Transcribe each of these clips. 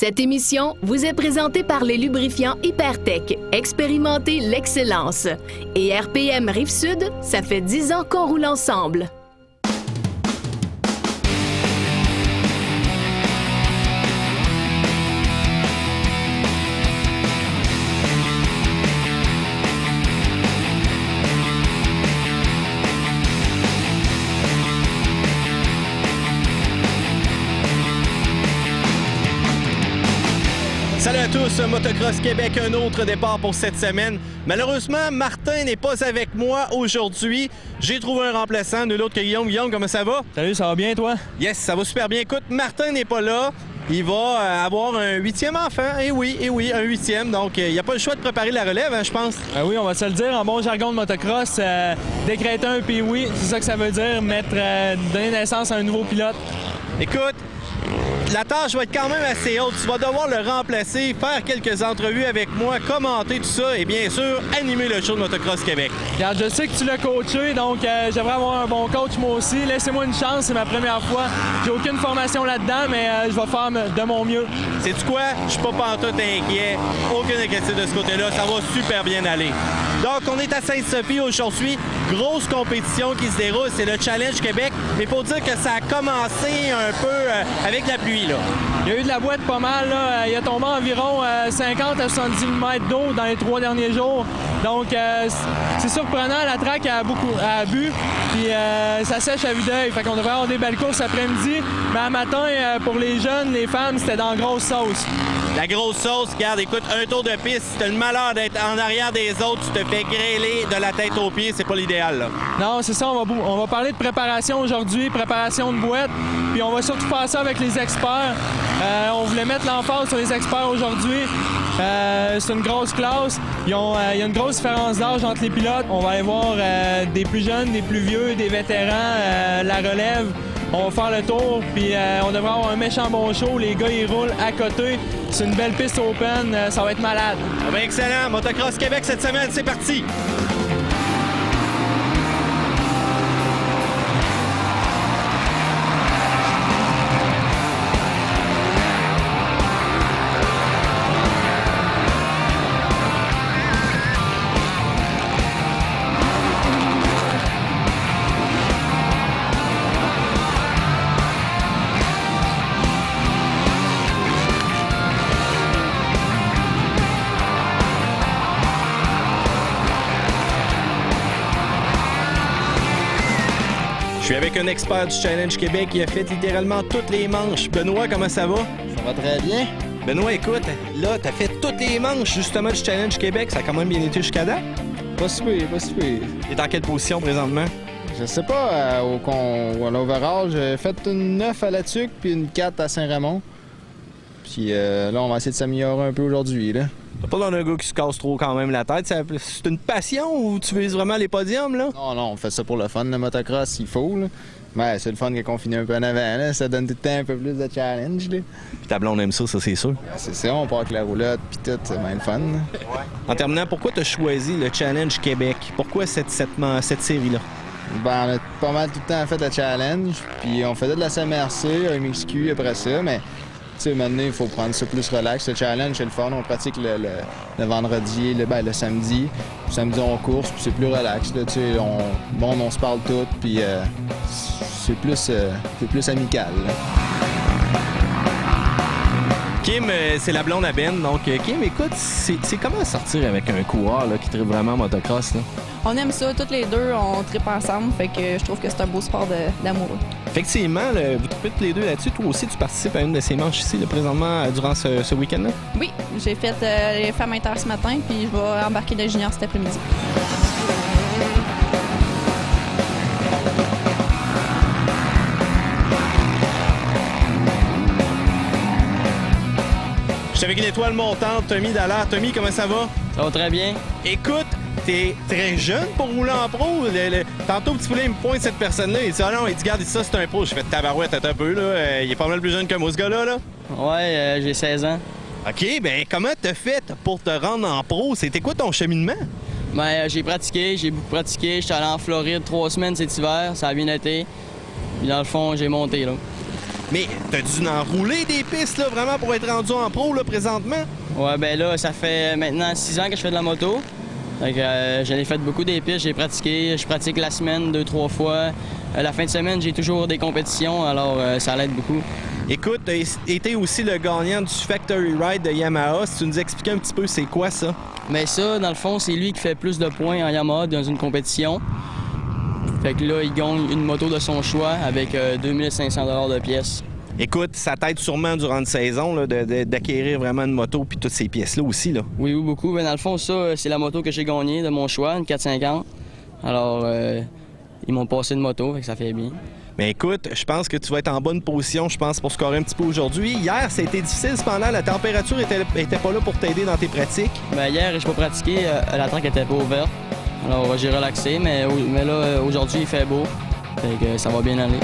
Cette émission vous est présentée par les lubrifiants Hypertech. Expérimentez l'excellence. Et RPM Rive-Sud, ça fait 10 ans qu'on roule ensemble. Salut à tous, Motocross Québec, un autre départ pour cette semaine. Malheureusement, Martin n'est pas avec moi aujourd'hui. J'ai trouvé un remplaçant, nul autre que Guillaume. Guillaume, comment ça va? Salut, ça va bien, toi? Yes, ça va super bien. Écoute, Martin n'est pas là. Il va avoir un 8e enfant. Eh oui, un 8e. Donc, il n'y a pas le choix de préparer la relève, hein, je pense. Oui, on va se le dire. En bon jargon de motocross, décréter un POI, c'est ça que ça veut dire, donner naissance à un nouveau pilote. Écoute, la tâche va être quand même assez haute. Tu vas devoir le remplacer, faire quelques entrevues avec moi, commenter tout ça et bien sûr, animer le show de Motocross Québec. Regarde, je sais que tu l'as coaché, donc j'aimerais avoir un bon coach moi aussi. Laissez-moi une chance, c'est ma première fois. J'ai aucune formation là-dedans, mais je vais faire de mon mieux. Sais-tu quoi? Je suis pas pantoute inquiet. Aucune inquiétude de ce côté-là. Ça va super bien aller. Donc, on est à Sainte-Sophie aujourd'hui. Grosse compétition qui se déroule. C'est le Challenge Québec. Mais il faut dire que ça a commencé un peu avec la pluie, là. Il y a eu de la boîte pas mal, là. Il a tombé environ 50 à 70 mm d'eau dans les 3 derniers jours. Donc, c'est surprenant. La track a bu, puis ça sèche à vue d'œil. Fait qu'on devrait avoir des belles courses après-midi. Mais à matin, pour les jeunes, les femmes, c'était dans la grosse sauce. La grosse sauce, regarde, écoute, un tour de piste, si t'as le malheur d'être en arrière des autres, tu te fais grêler de la tête aux pieds, c'est pas l'idéal, là. Non, c'est ça, on va parler de préparation aujourd'hui, préparation de boîte, puis on va surtout faire ça avec les experts. On voulait mettre l'emphase sur les experts aujourd'hui. C'est une grosse classe. Il y a une grosse différence d'âge entre les pilotes. On va aller voir des plus jeunes, des plus vieux, des vétérans, la relève. On va faire le tour, puis on devrait avoir un méchant bon show. Les gars, ils roulent à côté. C'est une belle piste open. Ça va être malade. Ah ben excellent. Motocross Québec cette semaine, c'est parti. Je suis avec un expert du Challenge Québec qui a fait littéralement toutes les manches. Benoît, comment ça va? Ça va très bien. Benoît, écoute, là, t'as fait toutes les manches justement du Challenge Québec. Ça a quand même bien été jusqu'à date. Pas si pire, pas si pire. T'es en quelle position présentement? Je sais pas, à l'overall, j'ai fait une 9 à La Tuque puis une 4 à Saint-Raymond. Puis là, on va essayer de s'améliorer un peu aujourd'hui, là. T'as pas dans un gars qui se casse trop quand même la tête. C'est une passion ou tu vises vraiment les podiums, là? Non, on fait ça pour le fun, le motocross, s'il faut, là. Mais c'est le fun qu'on finit un peu en avant, là. Ça donne tout le temps un peu plus de challenge, là. Puis ta blonde aime ça, c'est sûr. C'est ça, on part avec la roulotte puis tout, c'est bien le fun, là. En terminant, pourquoi t'as choisi le Challenge Québec? Pourquoi cette série-là? Ben, on a pas mal tout le temps fait le challenge, puis on faisait de la CMRC, un MXQ après ça, mais... Tu sais, maintenant, il faut prendre ça plus relax. Le challenge, c'est le fun. On pratique le vendredi, le samedi. Le samedi, on course, puis c'est plus relax. Là, tu sais, on se parle tout, puis c'est plus amical. Là. Kim, c'est la blonde à Ben. Donc, Kim, écoute, c'est comment sortir avec un coureur là, qui tripe vraiment motocross? Là? On aime ça, toutes les deux, on tripe ensemble, fait que je trouve que c'est un beau sport d'amoureux. Effectivement, vous tripez tous les deux là-dessus. Toi aussi, tu participes à une de ces manches ici, là, présentement, durant ce week-end-là? Oui, j'ai fait les femmes inter ce matin, puis je vais embarquer le junior cet après-midi. Je suis avec une étoile montante, Tommy Dallaire. Tommy, comment ça va? Ça va très bien. Écoute, t'es très jeune pour rouler en pro. Tantôt, petit poulet, il me pointe cette personne-là. Il dit, ah non, il dit, regarde, ça, c'est un pro. J'ai fait tabarouette un peu, là. Il est pas mal plus jeune que moi, ce gars-là, là. Ouais, j'ai 16 ans. OK, ben comment t'as fait pour te rendre en pro? C'était quoi ton cheminement? Ben, j'ai beaucoup pratiqué. J'étais allé en Floride 3 semaines cet hiver, ça a bien été. Puis dans le fond, j'ai monté, là. Mais t'as dû en rouler des pistes, là, vraiment, pour être rendu en pro, là, présentement? Ouais, ben là, ça fait maintenant 6 ans que je fais de la moto. Fait que, j'en ai fait beaucoup des pistes, j'ai pratiqué. Je pratique la semaine 2-3 fois. La fin de semaine, j'ai toujours des compétitions, alors ça l'aide beaucoup. Écoute, tu as été aussi le gagnant du Factory Ride de Yamaha. Si tu nous expliquais un petit peu c'est quoi ça? Mais ça, dans le fond, c'est lui qui fait plus de points en Yamaha dans une compétition. Fait que là, il gagne une moto de son choix avec 2500 $ de pièces. Écoute, ça t'aide sûrement durant une saison là, d'acquérir vraiment une moto puis toutes ces pièces-là aussi. Là. Oui, beaucoup. Mais dans le fond, ça, c'est la moto que j'ai gagnée de mon choix, une 450. Alors, ils m'ont passé une moto, fait que ça fait bien. Mais écoute, je pense que tu vas être en bonne position, je pense, pour scorer un petit peu aujourd'hui. Hier, ça a été difficile, cependant, la température était pas là pour t'aider dans tes pratiques. Ben, hier, je n'ai pas pratiqué, la track était pas ouverte. Alors, j'ai relaxé, mais là, aujourd'hui, il fait beau. Fait que ça va bien aller.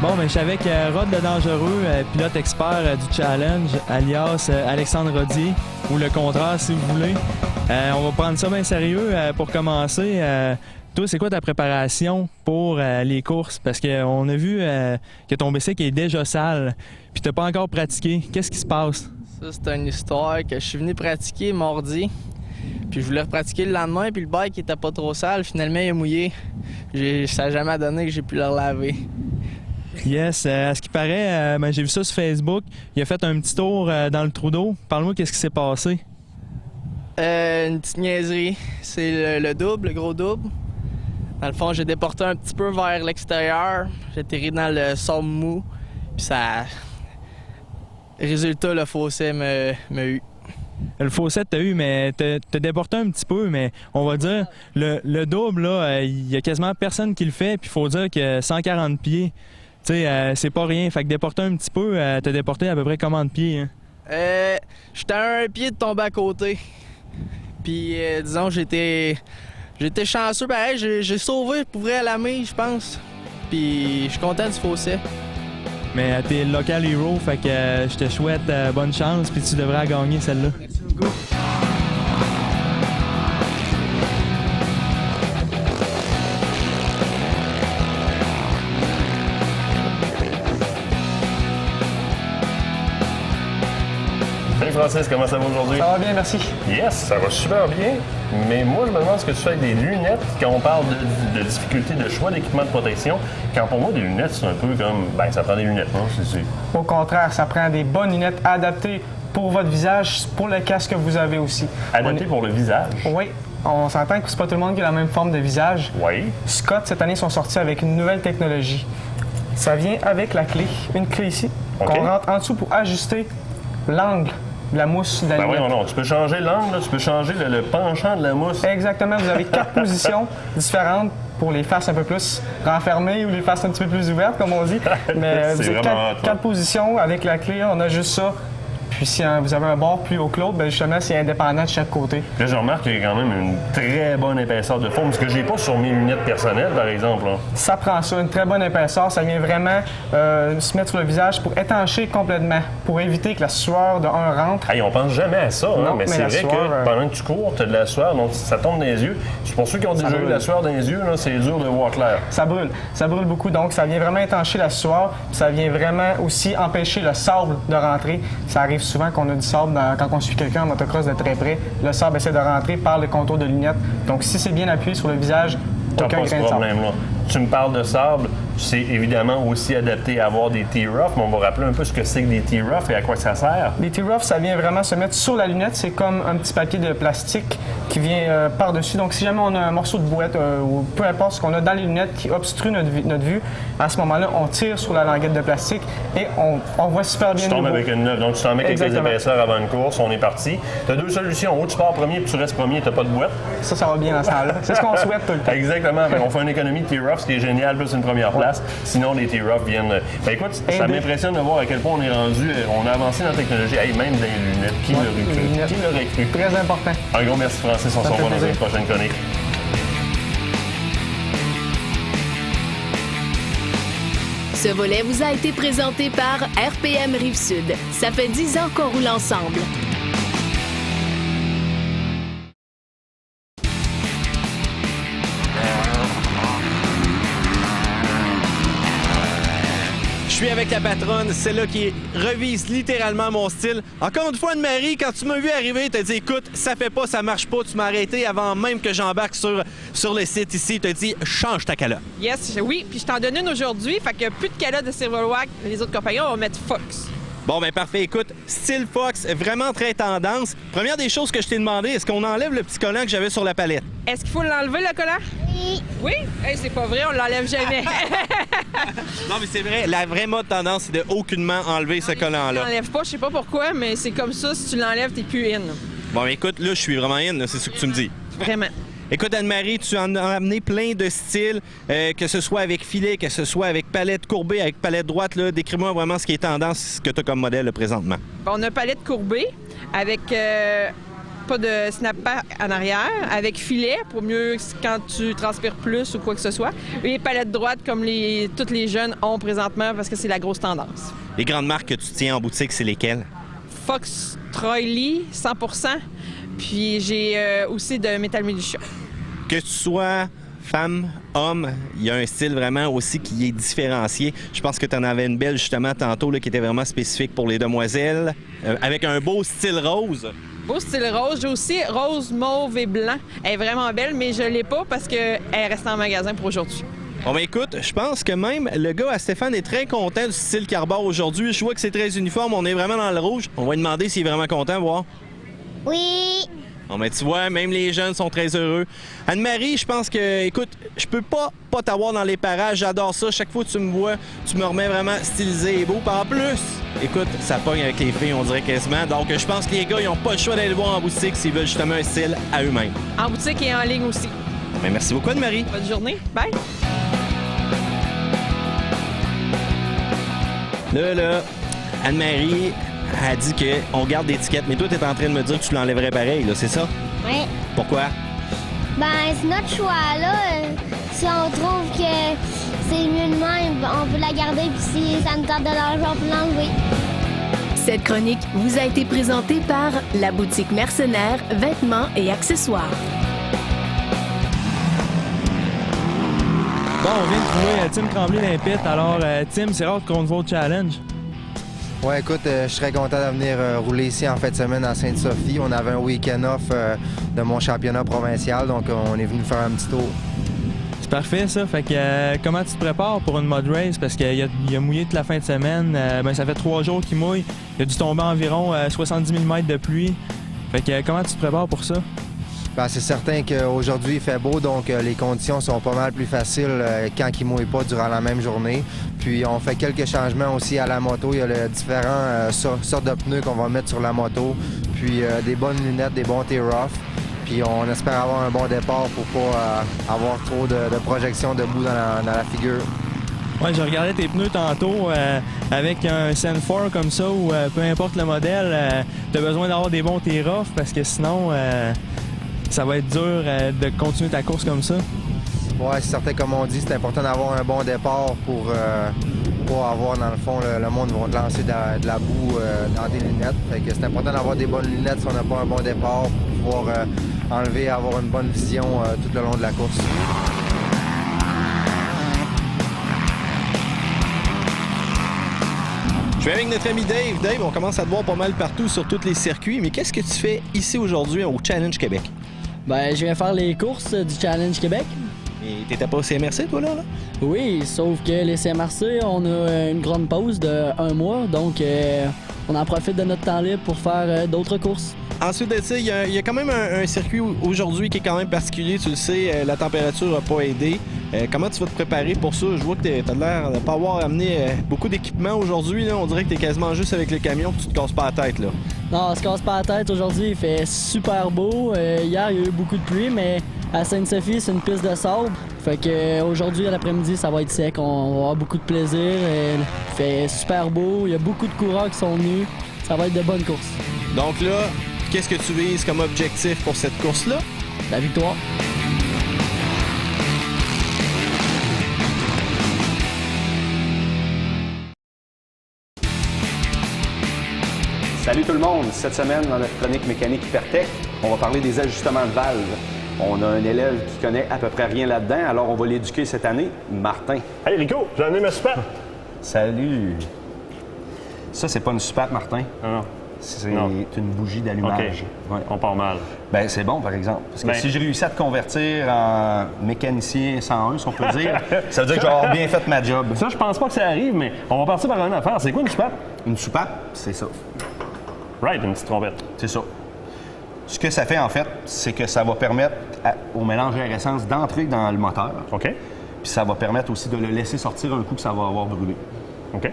Bon, mais je suis avec Rod le Dangereux, pilote expert du Challenge, alias Alexandre Rodier, ou le contraire si vous voulez. On va prendre ça bien sérieux. Pour commencer, toi, c'est quoi ta préparation pour les courses? Parce qu'on a vu que ton bicycle est déjà sale, puis t'as pas encore pratiqué. Qu'est-ce qui se passe? Ça, c'est une histoire que je suis venu pratiquer mardi. Puis je voulais repratiquer le lendemain, puis le bike était pas trop sale. Finalement, il est mouillé. Ça n'a jamais donné que j'ai pu le laver. Yes, à ce qui paraît, j'ai vu ça sur Facebook. Il a fait un petit tour dans le trou d'eau. Parle-moi, qu'est-ce qui s'est passé? Une petite niaiserie. C'est le double, le gros double. Dans le fond, j'ai déporté un petit peu vers l'extérieur. J'ai atterri dans le sable mou. Puis ça... Résultat, le fossé m'a eu. Le fossé t'as eu, mais t'as déporté un petit peu, mais on va dire, le double, là, il y a quasiment personne qui le fait, puis il faut dire que 140 pieds, tu sais, c'est pas rien. Fait que déporter un petit peu, t'as déporté à peu près combien de pieds? Hein? J'étais à un pied de tomber à côté. Puis, disons, j'étais chanceux, pareil, j'ai sauvé pour vrai à la main, je pense. Puis, je suis content du fossé. Mais t'es local hero, fait que je te souhaite bonne chance, puis tu devrais gagner celle-là. Merci beaucoup. Salut Francis, comment ça va aujourd'hui? Ça va bien, merci. Yes, ça va super bien. Mais moi, je me demande ce que tu fais avec des lunettes quand on parle de difficulté de choix d'équipement de protection. Quand pour moi, des lunettes, c'est un peu comme... Ben, ça prend des lunettes, non? Au contraire, ça prend des bonnes lunettes adaptées pour votre visage, pour le casque que vous avez aussi. Adaptées pour le visage? Oui. On s'entend que c'est pas tout le monde qui a la même forme de visage. Oui. Scott, cette année, sont sortis avec une nouvelle technologie. Ça vient avec la clé, une clé ici, qu'on rentre en dessous pour ajuster l'angle de la mousse de la lunette. Oui, non, tu peux changer l'angle, tu peux changer le penchant de la mousse. Exactement, vous avez 4 positions différentes pour les faces un peu plus renfermées ou les faces un petit peu plus ouvertes, comme on dit. Mais vous avez 4 positions avec la clé, on a juste ça. Puis si vous avez un bord plus haut que l'autre, bien justement, c'est indépendant de chaque côté. Là, je remarque qu'il y a quand même une très bonne épaisseur de forme, ce que j'ai pas sur mes lunettes personnelles, par exemple. Là. Ça prend ça, une très bonne épaisseur. Ça vient vraiment se mettre sur le visage pour étancher complètement, pour éviter que la sueur de un rentre. Hey, on pense jamais à ça, non, hein, mais c'est vrai sueur, que pendant que tu cours, tu as de la sueur, donc ça tombe dans les yeux. Pour ceux qui ont déjà eu la sueur dans les yeux, là, c'est dur de voir clair. Ça brûle beaucoup, donc ça vient vraiment étancher la sueur, puis ça vient vraiment aussi empêcher le sable de rentrer. Ça arrive souvent qu'on a du sable quand on suit quelqu'un en motocross de très près. Le sable essaie de rentrer par le contour de lunettes. Donc si c'est bien appuyé sur le visage, aucun grain de sable. Là. Tu me parles de sable, c'est évidemment aussi adapté à avoir des T-Rough, mais on va rappeler un peu ce que c'est que des T-Rough et à quoi ça sert. Les T-Rough, ça vient vraiment se mettre sur la lunette. C'est comme un petit papier de plastique qui vient par-dessus. Donc si jamais on a un morceau de boîte ou peu importe ce qu'on a dans les lunettes qui obstrue notre vue, à ce moment-là, on tire sur la languette de plastique et on voit super bien. Tu tombes avec une neuve, donc tu t'en mets quelques épaisseurs avant une course, on est parti. Tu as 2 solutions. Ou tu pars premier puis tu restes premier, tu n'as pas de boîte. Ça va bien dans ce temps-là. C'est ce qu'on souhaite tout le temps. Exactement. On fait une économie de T-Rough, ce qui est génial, plus une première place. Sinon, les T-Rough viennent... Ben écoute, ça m'impressionne de voir à quel point on est rendu... On a avancé dans la technologie, même dans les lunettes. Qui l'aurait cru? Très important. Un gros merci, Francis. On se revoit dans une prochaine chronique. Ce volet vous a été présenté par RPM Rive-Sud. Ça fait 10 ans qu'on roule ensemble. avec la patronne, celle-là qui revise littéralement mon style. Encore une fois, Anne-Marie, quand tu m'as vu arriver, tu as dit, écoute, ça fait pas, ça marche pas. Tu m'as arrêté avant même que j'embarque sur le site ici. Tu as dit, change ta calotte. Yes, oui, puis je t'en donne une aujourd'hui, fait que plus de calotte de Silverwack, les autres compagnons, on va mettre Fox. Bon, ben parfait. Écoute, style Fox, vraiment très tendance. Première des choses que je t'ai demandé, est-ce qu'on enlève le petit collant que j'avais sur la palette? Est-ce qu'il faut l'enlever, le collant? Oui. Oui? Hey, c'est pas vrai, on l'enlève jamais. Non, mais c'est vrai, la vraie mode tendance, c'est de aucunement enlever ce collant-là. Tu l'enlèves pas, je sais pas pourquoi, mais c'est comme ça, si tu l'enlèves, t'es plus in. Bon, ben écoute, là, je suis vraiment in, là, c'est ce que tu me dis. Vraiment. Écoute, Anne-Marie, tu en as amené plein de styles, que ce soit avec filet, que ce soit avec palette courbée, avec palette droite. Décris-moi vraiment ce qui est tendance, ce que tu as comme modèle là, présentement. Bon, on a palette courbée avec pas de snap-back en arrière, avec filet pour mieux quand tu transpires plus ou quoi que ce soit. Et palette droite comme tous les jeunes ont présentement parce que c'est la grosse tendance. Les grandes marques que tu tiens en boutique, c'est lesquelles? Fox, Troy Lee, 100%. Puis j'ai aussi de Metal Militia. Que tu sois femme, homme, il y a un style vraiment aussi qui est différencié. Je pense que tu en avais une belle justement tantôt là, qui était vraiment spécifique pour les demoiselles, avec un beau style rose. Beau style rose. J'ai aussi rose, mauve et blanc. Elle est vraiment belle, mais je l'ai pas parce qu'elle reste en magasin pour aujourd'hui. Bon, ben écoute, je pense que même le gars à Stéphane est très content du style qu'il arbore aujourd'hui. Je vois que c'est très uniforme, on est vraiment dans le rouge. On va lui demander s'il est vraiment content, voir. Oui. Bon, mais tu vois, même les jeunes sont très heureux. Anne-Marie, je pense que, écoute, je peux pas t'avoir dans les parages. J'adore ça. Chaque fois que tu me vois, tu me remets vraiment stylisé et beau. Puis en plus, écoute, ça pogne avec les filles, on dirait quasiment. Donc, je pense que les gars, ils n'ont pas le choix d'aller le voir en boutique s'ils veulent justement un style à eux-mêmes. En boutique et en ligne aussi. Bien, merci beaucoup, Anne-Marie. Bonne journée. Bye. Là, Anne-Marie a dit qu'on garde l'étiquette, mais toi, tu es en train de me dire que tu l'enlèverais pareil, là, c'est ça? Oui. Pourquoi? Ben, c'est notre choix, là. Si on trouve que c'est mieux de même, on peut la garder, puis si ça nous tente de l'argent, on peut l'enlever. Cette chronique vous a été présentée par la boutique Mercenaire, vêtements et accessoires. Bon, on vient de trouver Tim Tremblay d'impit. Alors, Tim, c'est rare qu'on te voit au challenge. Ouais, écoute, je serais content de venir rouler ici en fin de semaine à Sainte-Sophie. On avait un week-end off de mon championnat provincial, donc on est venu faire un petit tour. C'est parfait, ça. Fait que comment tu te prépares pour une mud race? Parce qu'il a mouillé toute la fin de semaine. Ça fait 3 jours qu'il mouille. Il a dû tomber environ 70 mm de pluie. Fait que comment tu te prépares pour ça? Ben, c'est certain qu'aujourd'hui, il fait beau, donc les conditions sont pas mal plus faciles quand il ne mouille pas durant la même journée. Puis on fait quelques changements aussi à la moto. Il y a différentes sortes de pneus qu'on va mettre sur la moto. Puis des bonnes lunettes, des bons tear-off. Puis on espère avoir un bon départ pour pas avoir trop de projections de boue dans la figure. Ouais, j'ai regardé tes pneus tantôt avec un Sen 4 comme ça, ou peu importe le modèle, tu as besoin d'avoir des bons tear-off parce que sinon... ça va être dur de continuer ta course comme ça. Oui, c'est certain, comme on dit, c'est important d'avoir un bon départ pour pas avoir, dans le fond, le monde va te lancer de la boue dans tes lunettes. Fait que c'est important d'avoir des bonnes lunettes si on n'a pas un bon départ pour pouvoir enlever et avoir une bonne vision tout le long de la course. Je vais avec notre ami Dave. Dave, on commence à te voir pas mal partout sur tous les circuits, mais qu'est-ce que tu fais ici aujourd'hui au Challenge Québec? Ben, je viens faire les courses du Challenge Québec. Et t'étais pas au CMRC, toi, là? Oui, sauf que les CMRC, on a une grande pause de 1 mois, donc on en profite de notre temps libre pour faire d'autres courses. Ensuite de ça, il y a quand même un circuit aujourd'hui qui est quand même particulier, tu le sais, la température n'a pas aidé. Comment tu vas te préparer pour ça? Je vois que tu as l'air de ne pas avoir amené beaucoup d'équipement aujourd'hui. On dirait que tu es quasiment juste avec le camion et tu te casses pas la tête, là. Non, on se casse pas la tête. Aujourd'hui, il fait super beau. Hier, il y a eu beaucoup de pluie, mais à Sainte-Sophie, c'est une piste de sable. Fait que aujourd'hui, à l'après-midi, ça va être sec. On va avoir beaucoup de plaisir. Il fait super beau. Il y a beaucoup de coureurs qui sont venus. Ça va être de bonnes courses. Donc là, qu'est-ce que tu vises comme objectif pour cette course-là? La victoire. Salut tout le monde! Cette semaine, dans notre chronique mécanique Hypertech, on va parler des ajustements de valves. On a un élève qui connaît à peu près rien là-dedans, alors on va l'éduquer cette année, Martin. Hey Rico, j'en ai ma super! Salut! Ça, c'est pas une soupape, Martin. Non. C'est une bougie d'allumage. OK. Ouais. On part mal. Ben c'est bon, par exemple. Parce que si je réussis à te convertir en mécanicien 101, si on peut dire, ça veut dire que je vais avoir bien fait ma job. Ça, je pense pas que ça arrive, mais on va partir par une affaire. C'est quoi une soupape? Une soupape, c'est ça. Right, une petite trompette. C'est ça. Ce que ça fait, en fait, c'est que ça va permettre au mélange air-essence d'entrer dans le moteur. OK. Puis ça va permettre aussi de le laisser sortir un coup que ça va avoir brûlé. OK.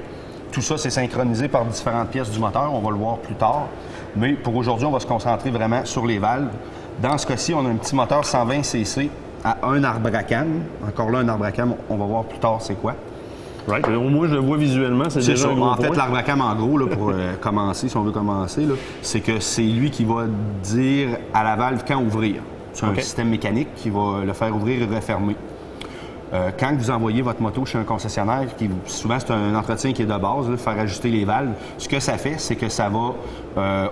Tout ça, c'est synchronisé par différentes pièces du moteur. On va le voir plus tard. Mais pour aujourd'hui, on va se concentrer vraiment sur les valves. Dans ce cas-ci, on a un petit moteur 120 cc à un arbre à cam. Encore là, un arbre à cam, on va voir plus tard c'est quoi. Right. Au moins, je le vois visuellement. C'est déjà ça. Un gros en fait, point. l'arbre à cam, en gros, là, pour commencer, si on veut commencer, c'est que c'est lui qui va dire à la valve quand ouvrir. C'est un système mécanique qui va le faire ouvrir et refermer. Quand vous envoyez votre moto chez un concessionnaire, souvent c'est un entretien qui est de base, faire ajuster les valves, ce que ça fait, c'est que ça va,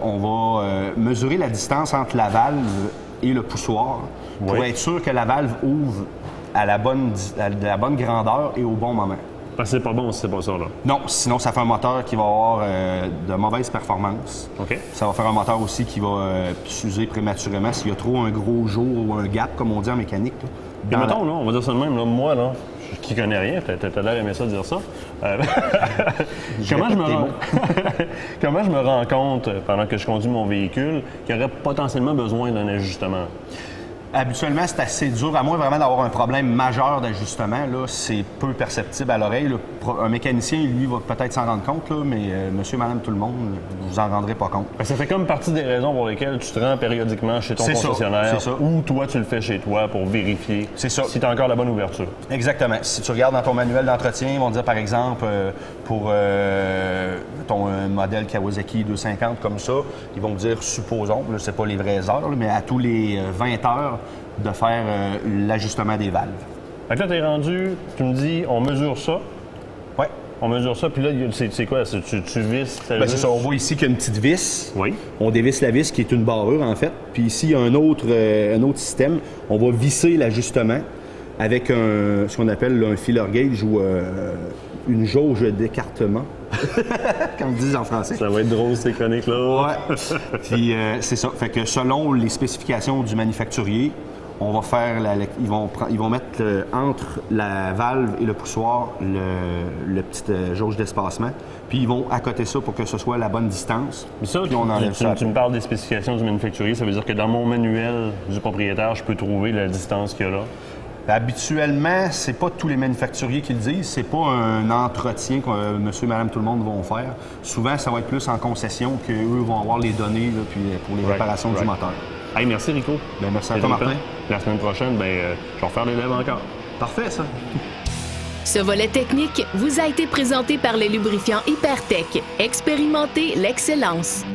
on va mesurer la distance entre la valve et le poussoir pour être sûr que la valve ouvre à la bonne grandeur et au bon moment. Parce que c'est pas bon si c'est pas ça, là. Non, sinon ça fait un moteur qui va avoir de mauvaises performances. OK. Ça va faire un moteur aussi qui va s'user prématurément s'il y a trop un gros jour ou un gap, comme on dit en mécanique. Et mettons, là, on va dire ça de même, là, moi, là, qui connais rien, t'as l'air aimé ça dire ça. Comment je me rends compte, pendant que je conduis mon véhicule, qu'il y aurait potentiellement besoin d'un ajustement? Habituellement, c'est assez dur, à moins vraiment d'avoir un problème majeur d'ajustement. Là, c'est peu perceptible à l'oreille. Un mécanicien, lui, va peut-être s'en rendre compte, là, mais monsieur, madame, tout le monde, vous vous en rendrez pas compte. Ça fait comme partie des raisons pour lesquelles tu te rends périodiquement chez ton concessionnaire ou toi, tu le fais chez toi pour vérifier si tu as encore la bonne ouverture. Exactement. Si tu regardes dans ton manuel d'entretien, ils vont dire, par exemple, pour ton modèle Kawasaki 250 comme ça, ils vont dire, supposons, là, c'est pas les vraies heures, là, mais à tous les 20 heures, de faire l'ajustement des valves. Fait que là, t'es rendu, tu me dis, on mesure ça. Oui. On mesure ça, puis là, c'est quoi? Tu visses? C'est ça, on voit ici qu'il y a une petite vis. Oui. On dévisse la vis qui est une barrure, en fait. Puis ici, il y a un autre système. On va visser l'ajustement avec ce qu'on appelle un filler gauge ou une jauge d'écartement. Comme ils disent en français. Ça va être drôle, ces chroniques-là. Ouais. Puis c'est ça. Fait que selon les spécifications du manufacturier, on va faire ils vont mettre entre la valve et le poussoir le petite jauge d'espacement. Puis ils vont accoter ça pour que ce soit la bonne distance. Mais ça, puis on enlève ça. Tu me parles des spécifications du manufacturier, ça veut dire que dans mon manuel du propriétaire, je peux trouver la distance qu'il y a là? Habituellement, c'est pas tous les manufacturiers qui le disent. C'est pas un entretien que monsieur, madame, tout le monde vont faire. Souvent, ça va être plus en concession qu'eux vont avoir les données là, puis pour les réparations du moteur. Hey, merci Rico. Bien, merci à toi, Martin. La semaine prochaine, je vais refaire les lèvres encore. Parfait, ça. Ce volet technique vous a été présenté par les lubrifiants Hypertech. Expérimentez l'excellence.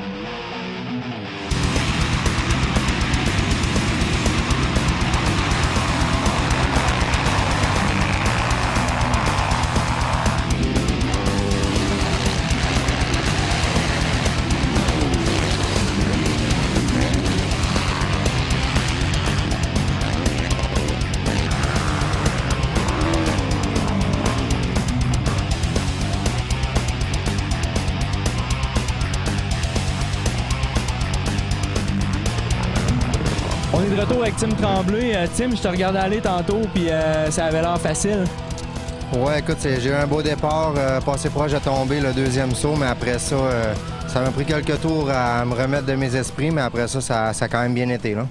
On est de retour avec Tim Tremblay. Tim, je te regardais aller tantôt, puis ça avait l'air facile. Ouais, écoute, j'ai eu un beau départ, passé proche à tomber le deuxième saut, mais après ça, ça m'a pris quelques tours à me remettre de mes esprits, mais après ça, ça a quand même bien été, là.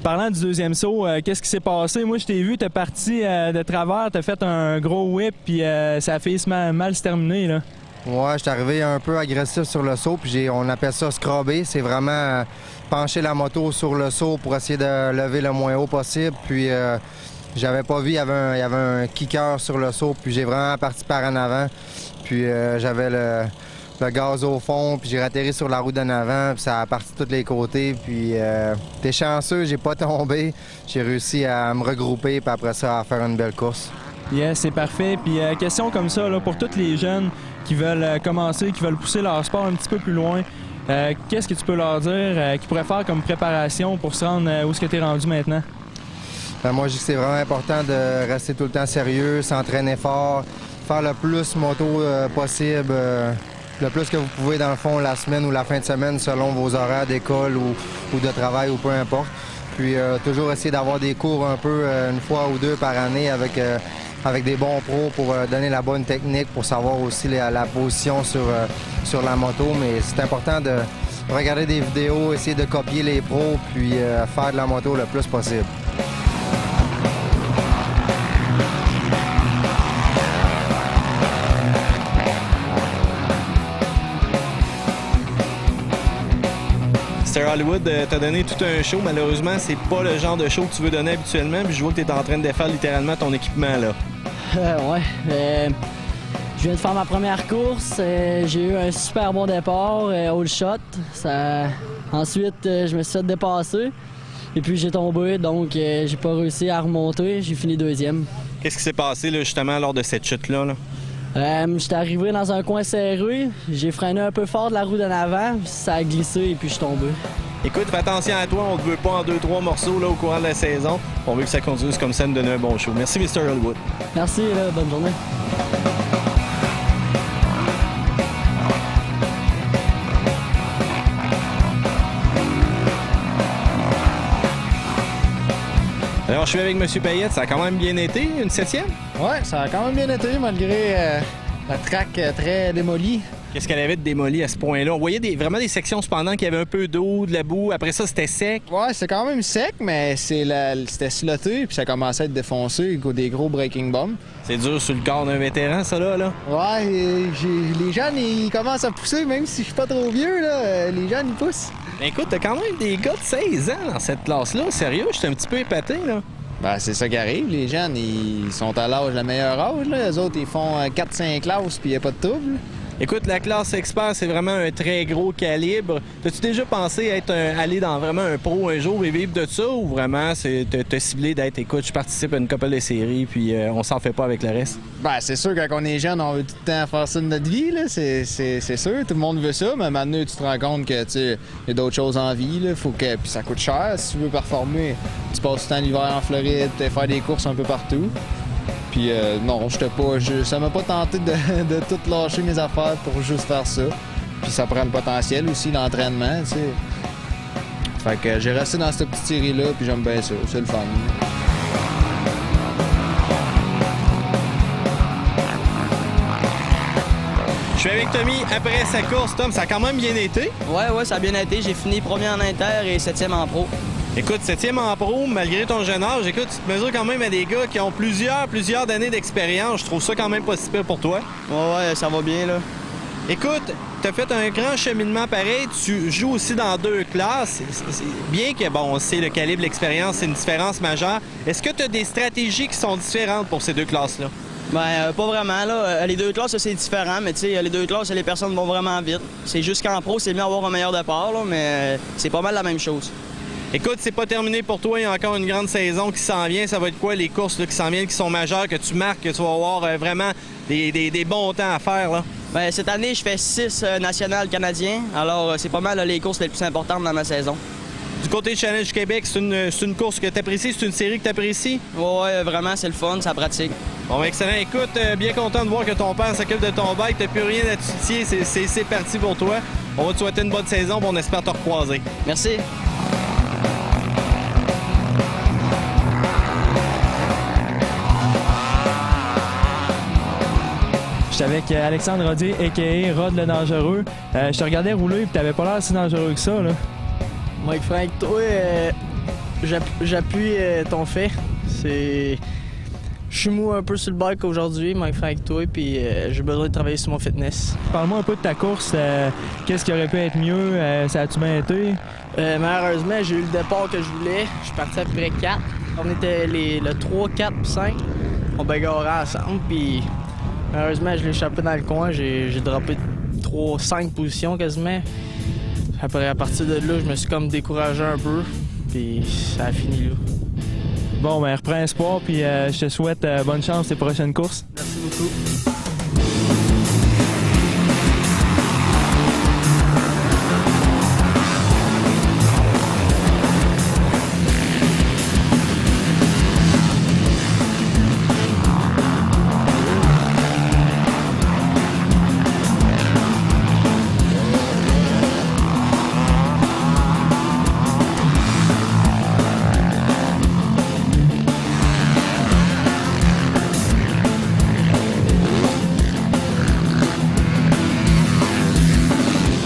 Parlant du deuxième saut, qu'est-ce qui s'est passé? Moi, je t'ai vu, t'es parti de travers, t'as fait un gros whip, puis ça a fait mal se terminer, là. Ouais, je suis arrivé un peu agressif sur le saut, puis on appelle ça scrubber. C'est vraiment pencher la moto sur le saut pour essayer de lever le moins haut possible. Puis j'avais pas vu, il y avait un kicker sur le saut, puis j'ai vraiment parti par en avant. Puis j'avais le gaz au fond, puis j'ai atterri sur la roue d'en avant, puis ça a parti de tous les côtés. Puis t'es chanceux, j'ai pas tombé. J'ai réussi à me regrouper, puis après ça, à faire une belle course. Yes, c'est parfait. Puis question comme ça, là, pour tous les jeunes qui veulent commencer, qui veulent pousser leur sport un petit peu plus loin, qu'est-ce que tu peux leur dire qu'ils pourraient faire comme préparation pour se rendre où est-ce que tu es rendu maintenant? Moi, je dis que c'est vraiment important de rester tout le temps sérieux, s'entraîner fort, faire le plus moto possible, le plus que vous pouvez dans le fond la semaine ou la fin de semaine selon vos horaires d'école ou de travail ou peu importe. Puis toujours essayer d'avoir des cours un peu une fois ou deux par année avec des bons pros pour donner la bonne technique, pour savoir aussi la position sur la moto. Mais c'est important de regarder des vidéos, essayer de copier les pros, puis faire de la moto le plus possible. Mr. Hollywood t'a donné tout un show. Malheureusement, c'est pas le genre de show que tu veux donner habituellement. Puis je vois que tu es en train de défaire littéralement ton équipement là. Je viens de faire ma première course. J'ai eu un super bon départ, all shot. Ensuite, je me suis fait dépasser. Et puis j'ai tombé, donc j'ai pas réussi à remonter. J'ai fini deuxième. Qu'est-ce qui s'est passé là, justement lors de cette chute-là? J'étais arrivé dans un coin serré, j'ai freiné un peu fort de la roue d'en avant, ça a glissé et puis je suis tombé. Écoute, fais attention à toi, on te veut pas en 2-3 morceaux là, au courant de la saison. On veut que ça continue comme ça, nous donner un bon show. Merci Mr. Hollywood. Merci, bonne journée. Alors, je suis avec M. Payette, ça a quand même bien été, une 7e? Ouais, ça a quand même bien été, malgré la track très démolie. Qu'est-ce qu'elle avait de démoli à ce point-là? On voyait vraiment des sections cependant qui avaient un peu d'eau, de la boue. Après ça, c'était sec. Ouais, c'était quand même sec, mais c'était sloté, puis ça commençait à être défoncé, des gros breaking bombs. C'est dur sur le corps d'un vétéran, ça là? Ouais, les jeunes, ils commencent à pousser, même si je suis pas trop vieux, là. Les jeunes, ils poussent. Ben écoute, t'as quand même des gars de 16 ans dans cette classe-là. Sérieux, je suis un petit peu épaté, là. Ben, c'est ça qui arrive. Les jeunes, ils sont à l'âge, le meilleur âge, là. Les autres, ils font 4-5 classes, puis il n'y a pas de trouble. Écoute, la classe expert, c'est vraiment un très gros calibre. T'as-tu déjà pensé aller dans vraiment un pro un jour et vivre de ça, ou vraiment t'as ciblé d'être, écoute, je participe à une couple de séries, puis on s'en fait pas avec le reste? Ben, c'est sûr, quand on est jeune, on veut tout le temps faire ça de notre vie, là. C'est sûr, tout le monde veut ça, mais maintenant, tu te rends compte que, tu sais, il y a d'autres choses en vie, là. Puis ça coûte cher. Si tu veux performer, tu passes tout le temps l'hiver en Floride, faire des courses un peu partout. Puis non, ça m'a pas tenté de tout lâcher mes affaires pour juste faire ça. Puis ça prend le potentiel aussi, l'entraînement, tu sais. Fait que j'ai resté dans cette petite série-là, puis j'aime bien ça. C'est le fun. Je suis avec Tommy après sa course. Tom, ça a quand même bien été? Ouais, ça a bien été. J'ai fini premier en inter et 7e en pro. Écoute, 7e en pro, malgré ton jeune âge, écoute, tu te mesures quand même à des gars qui ont plusieurs années d'expérience. Je trouve ça quand même pas si pire pour toi. Ouais, ça va bien, là. Écoute, tu as fait un grand cheminement pareil. Tu joues aussi dans 2 classes. Bien que, bon, on sait, le calibre, l'expérience, c'est une différence majeure. Est-ce que tu as des stratégies qui sont différentes pour ces 2 classes-là? Ben, pas vraiment, là. Les 2 classes, c'est différent, mais tu sais, les 2 classes, les personnes vont vraiment vite. C'est juste qu'en pro, c'est mieux d'avoir un meilleur départ, là, mais c'est pas mal la même chose. Écoute, c'est pas terminé pour toi. Il y a encore une grande saison qui s'en vient. Ça va être quoi, les courses là, qui s'en viennent, qui sont majeures, que tu marques, que tu vas avoir vraiment des bons temps à faire, là? Bien, cette année, je fais 6 nationales canadiens. Alors, c'est pas mal les courses les plus importantes dans ma saison. Du côté de Challenge Québec, c'est une course que tu apprécies? C'est une série que tu apprécies? Ouais, vraiment, c'est le fun, ça pratique. Bon, excellent. Écoute, bien content de voir que ton père s'occupe de ton bike. T'as plus rien à te soucier. C'est parti pour toi. On va te souhaiter une bonne saison et on espère te recroiser. Merci. J'étais avec Alexandre Rodier, a.k.a. Rod le Dangereux. Je te regardais rouler et t'avais pas l'air si dangereux que ça, là. Mike Frank, toi, j'appuie ton fait. Je suis mou un peu sur le bike aujourd'hui, Mike Frank, toi, puis j'ai besoin de travailler sur mon fitness. Parle-moi un peu de ta course. Qu'est-ce qui aurait pu être mieux? Ça a-tu bien été? Malheureusement, j'ai eu le départ que je voulais. Je suis parti après 4. On était le 3, 4 puis 5. On bagarrait ensemble, puis malheureusement, je l'ai échappé dans le coin. J'ai droppé 5 positions quasiment. Après, à partir de là, je me suis comme découragé un peu, puis ça a fini là. Bon, ben reprends espoir, puis je te souhaite bonne chance tes prochaines courses. Merci beaucoup.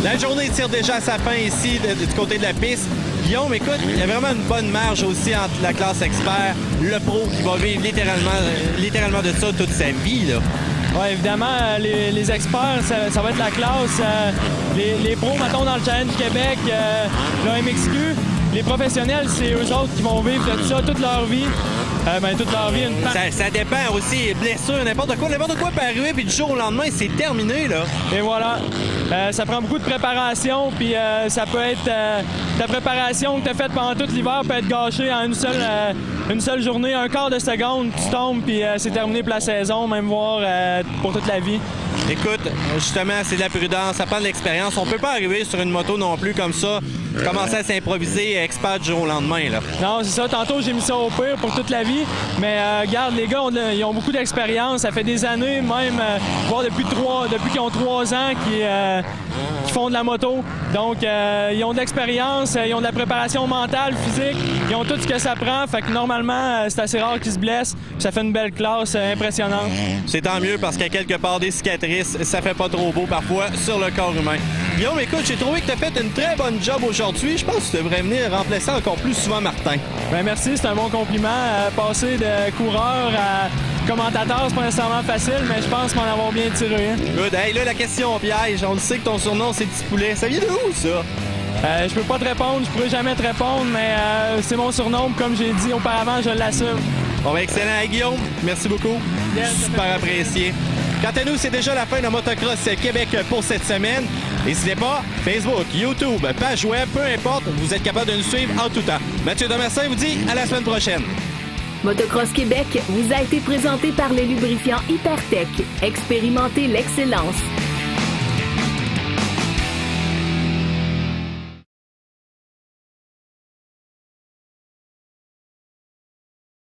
La journée tire déjà à sa fin ici du côté de la piste. Guillaume, écoute, il y a vraiment une bonne marge aussi entre la classe expert, le pro qui va vivre littéralement de ça toute sa vie, là. Oui, évidemment, les experts, ça va être la classe. Les pros, mettons, dans le Challenge Québec, le MXQ, les professionnels, c'est eux autres qui vont vivre de ça toute leur vie. Toute leur vie, ça dépend aussi, blessures, n'importe quoi peut arriver, puis du jour au lendemain, c'est terminé, là. Et voilà. Ça prend beaucoup de préparation, puis ça peut être... ta préparation que tu as faite pendant tout l'hiver peut être gâchée en une seule journée, un quart de seconde, tu tombes, puis c'est terminé pour la saison, même voire pour toute la vie. Écoute, justement, c'est de la prudence, ça prend de l'expérience. On peut pas arriver sur une moto non plus comme ça, commencer à s'improviser expert du jour au lendemain, là. Non, c'est ça. Tantôt, j'ai mis ça au pire pour toute la vie. Mais regarde, les gars, ils ont beaucoup d'expérience. Ça fait des années, même, voire depuis qu'ils ont 3 ans, qui font de la moto. Donc, ils ont de l'expérience, ils ont de la préparation mentale, physique. Ils ont tout ce que ça prend. Fait que normalement, c'est assez rare qu'ils se blessent. Ça fait une belle classe impressionnante. C'est tant mieux parce qu'à quelque part, des cicatrices, ça fait pas trop beau parfois sur le corps humain. Guillaume, écoute, j'ai trouvé que tu as fait une très bonne job aujourd'hui. Je pense que tu devrais venir remplacer encore plus souvent Martin. Bien, merci, c'est un bon compliment. Passer de coureur à commentateur, c'est pas nécessairement facile, mais je pense m'en avoir bien tiré. Hein? Good. Hey, là, la question piège. On le sait que ton surnom, c'est Petit Poulet. Ça vient de où, ça? Je peux pas te répondre, je pourrais jamais te répondre, mais c'est mon surnom. Comme j'ai dit auparavant, je l'assume. Bon, ben, excellent, Guillaume. Merci beaucoup. Super apprécié. Quant à nous, c'est déjà la fin de Motocross Québec pour cette semaine. N'hésitez pas, Facebook, YouTube, page web, peu importe, vous êtes capable de nous suivre en tout temps. Mathieu Domersin vous dit à la semaine prochaine. Motocross Québec vous a été présenté par les lubrifiants Hypertech. Expérimentez l'excellence.